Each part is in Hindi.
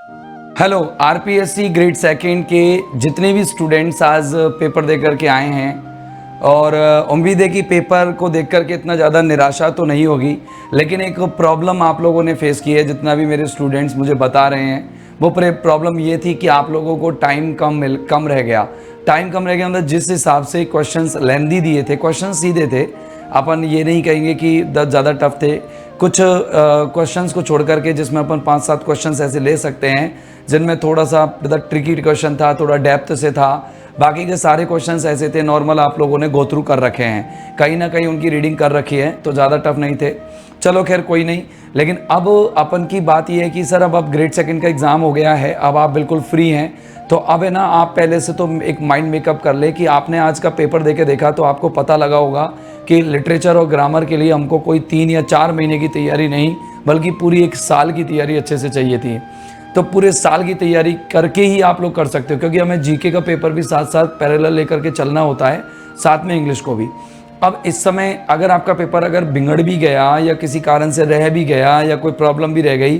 हेलो, आरपीएससी ग्रेड सेकंड के जितने भी स्टूडेंट्स आज पेपर दे करके आए हैं और उम्मीद है कि पेपर को देख करके इतना ज़्यादा निराशा तो नहीं होगी, लेकिन एक प्रॉब्लम आप लोगों ने फेस की है। जितना भी मेरे स्टूडेंट्स मुझे बता रहे हैं वो प्रॉब्लम ये थी कि आप लोगों को टाइम कम रह गया। टाइम कम रह गया मतलब जिस हिसाब से क्वेश्चंस लेंदी दिए थे, क्वेश्चन सीधे थे, अपन ये नहीं कहेंगे कि ज़्यादा टफ थे। कुछ क्वेश्चंस को छोड़ करके जिसमें अपन 5-7 क्वेश्चंस ऐसे ले सकते हैं जिनमें थोड़ा सा ट्रिकी क्वेश्चन था, थोड़ा डेप्थ से था। बाकी के सारे क्वेश्चंस ऐसे थे नॉर्मल, आप लोगों ने गो थ्रू कर रखे हैं, कहीं ना कहीं उनकी रीडिंग कर रखी है, तो ज़्यादा टफ नहीं थे। चलो खैर कोई नहीं। लेकिन अब अपन की बात यह है कि सर अब ग्रेड सेकंड का एग्ज़ाम हो गया है, अब आप बिल्कुल फ्री हैं, तो अब है ना आप पहले से तो एक माइंड मेकअप कर ले कि आपने आज का पेपर दे के देखा तो आपको पता लगा होगा कि लिटरेचर और ग्रामर के लिए हमको कोई 3 या 4 महीने की तैयारी नहीं बल्कि पूरी 1 साल की तैयारी अच्छे से चाहिए थी। तो पूरे साल की तैयारी करके ही आप लोग कर सकते हो, क्योंकि हमें जीके का पेपर भी साथ साथ पैरेलल लेकर के चलना होता है, साथ में इंग्लिश को भी। अब इस समय अगर आपका पेपर अगर बिगड़ भी गया या किसी कारण से रह भी गया या कोई प्रॉब्लम भी रह गई,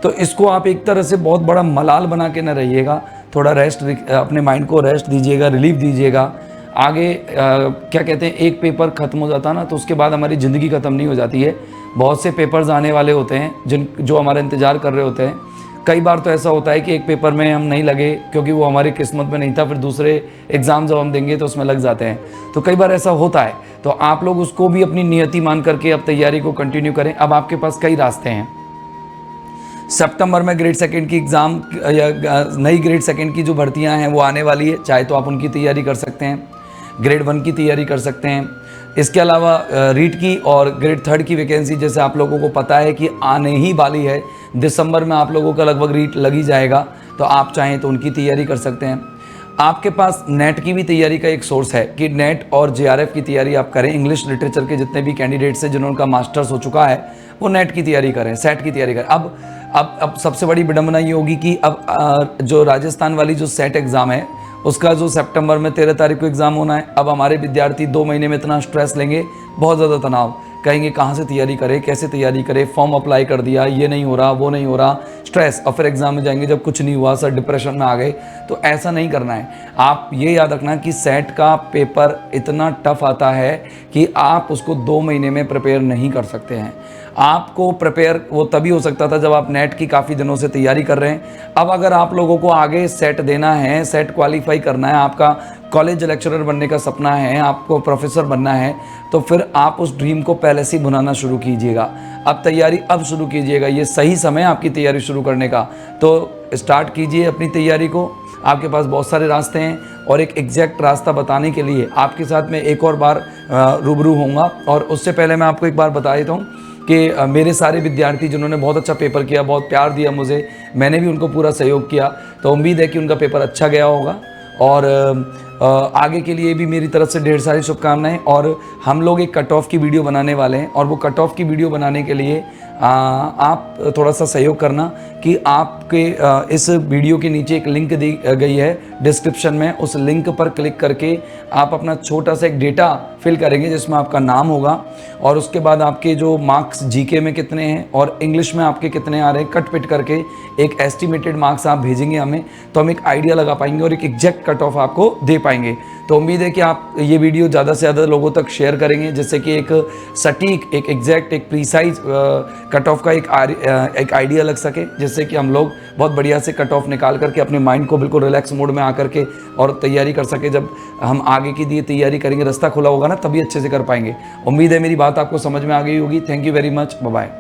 तो इसको आप एक तरह से बहुत बड़ा मलाल बना के ना रहिएगा। थोड़ा रेस्ट, अपने माइंड को रेस्ट दीजिएगा, रिलीफ दीजिएगा। आगे क्या कहते हैं, एक पेपर ख़त्म हो जाता ना तो उसके बाद हमारी ज़िंदगी ख़त्म नहीं हो जाती है। बहुत से पेपर्स आने वाले होते हैं जो हमारा इंतज़ार कर रहे होते हैं। कई बार तो ऐसा होता है कि एक पेपर में हम नहीं लगे क्योंकि वो हमारी किस्मत में नहीं था, फिर दूसरे एग्ज़ाम जब हम देंगे तो उसमें लग जाते हैं। तो कई बार ऐसा होता है, तो आप लोग उसको भी अपनी नियति मान करके अब तैयारी को कंटिन्यू करें। अब आपके पास कई रास्ते हैं। सितंबर में ग्रेड सेकंड की एग्ज़ाम या नई ग्रेड सेकंड की जो भर्तियां हैं वो आने वाली है, चाहे तो आप उनकी तैयारी कर सकते हैं, ग्रेड 1 की तैयारी कर सकते हैं। इसके अलावा रीट की और ग्रेड 3 की वैकेंसी जैसे आप लोगों को पता है कि आने ही वाली है, दिसंबर में आप लोगों का लगभग रीट लग ही जाएगा, तो आप चाहें तो उनकी तैयारी कर सकते हैं। आपके पास नेट की भी तैयारी का एक सोर्स है कि नेट और जेआरएफ की तैयारी आप करें। इंग्लिश लिटरेचर के जितने भी कैंडिडेट्स हैं जिन्होंने मास्टर्स हो चुका है वो नेट की तैयारी करें, सेट की तैयारी करें। अब सबसे बड़ी विडंबना ये होगी कि अब जो राजस्थान वाली जो सेट एग्ज़ाम है उसका जो सितंबर में 13 तारीख को एग्ज़ाम होना है, अब हमारे विद्यार्थी 2 महीने में इतना स्ट्रेस लेंगे, बहुत ज़्यादा तनाव, कहेंगे कहाँ से तैयारी करें, कैसे तैयारी करें, फॉर्म अप्लाई कर दिया, ये नहीं हो रहा, वो नहीं हो रहा, स्ट्रेस, और फिर एग्ज़ाम में जाएंगे जब कुछ नहीं हुआ, सर डिप्रेशन में आ गए। तो ऐसा नहीं करना है। आप ये याद रखना कि सेट का पेपर इतना टफ आता है कि आप उसको 2 महीने में प्रिपेयर नहीं कर सकते हैं। आपको प्रिपेयर वो तभी हो सकता था जब आप नेट की काफ़ी दिनों से तैयारी कर रहे हैं। अब अगर आप लोगों को आगे सेट देना है, सेट क्वालिफाई करना है, आपका कॉलेज लेक्चरर बनने का सपना है, आपको प्रोफेसर बनना है, तो फिर आप उस ड्रीम को पहले से भुनाना शुरू कीजिएगा। अब तैयारी अब शुरू कीजिएगा, ये सही समय आपकी तैयारी शुरू करने का। तो स्टार्ट कीजिए अपनी तैयारी को। आपके पास बहुत सारे रास्ते हैं और एक एग्जैक्ट रास्ता बताने के लिए आपके साथ मैं एक और बार रूबरू होऊंगा। और उससे पहले मैं आपको एक बार बता देता हूँ कि मेरे सारे विद्यार्थी जिन्होंने बहुत अच्छा पेपर किया, बहुत प्यार दिया मुझे, मैंने भी उनको पूरा सहयोग किया, तो उम्मीद है कि उनका पेपर अच्छा गया होगा। और आगे के लिए भी मेरी तरफ से ढेर सारी शुभकामनाएं। और हम लोग एक कट ऑफ की वीडियो बनाने वाले हैं, और वो कट ऑफ की वीडियो बनाने के लिए आप थोड़ा सा सहयोग करना कि आपके इस वीडियो के नीचे एक लिंक दी गई है डिस्क्रिप्शन में, उस लिंक पर क्लिक करके आप अपना छोटा सा एक डेटा फिल करेंगे जिसमें आपका नाम होगा, और उसके बाद आपके जो मार्क्स जीके में कितने हैं और इंग्लिश में आपके कितने आ रहे हैं, कट पिट करके एक एस्टिमेटेड मार्क्स आप भेजेंगे हमें, तो हम एक आइडिया लगा पाएंगे और एक एग्जैक्ट कट ऑफ आपको दे पाएंगे। तो उम्मीद है कि आप ये वीडियो ज़्यादा से ज़्यादा लोगों तक शेयर करेंगे, जिससे कि एक सटीक, एक एग्जैक्ट, एक प्रीसाइज कट ऑफ का एक आइडिया लग सके, जिससे कि हम लोग बहुत बढ़िया से कट ऑफ निकाल करके अपने माइंड को बिल्कुल रिलैक्स मोड में आकर के और तैयारी कर सके। जब हम आगे की दिए तैयारी करेंगे, रास्ता खुला होगा ना, तभी अच्छे से कर पाएंगे। उम्मीद है मेरी बात आपको समझ में आ गई होगी। Thank you very much, bye bye.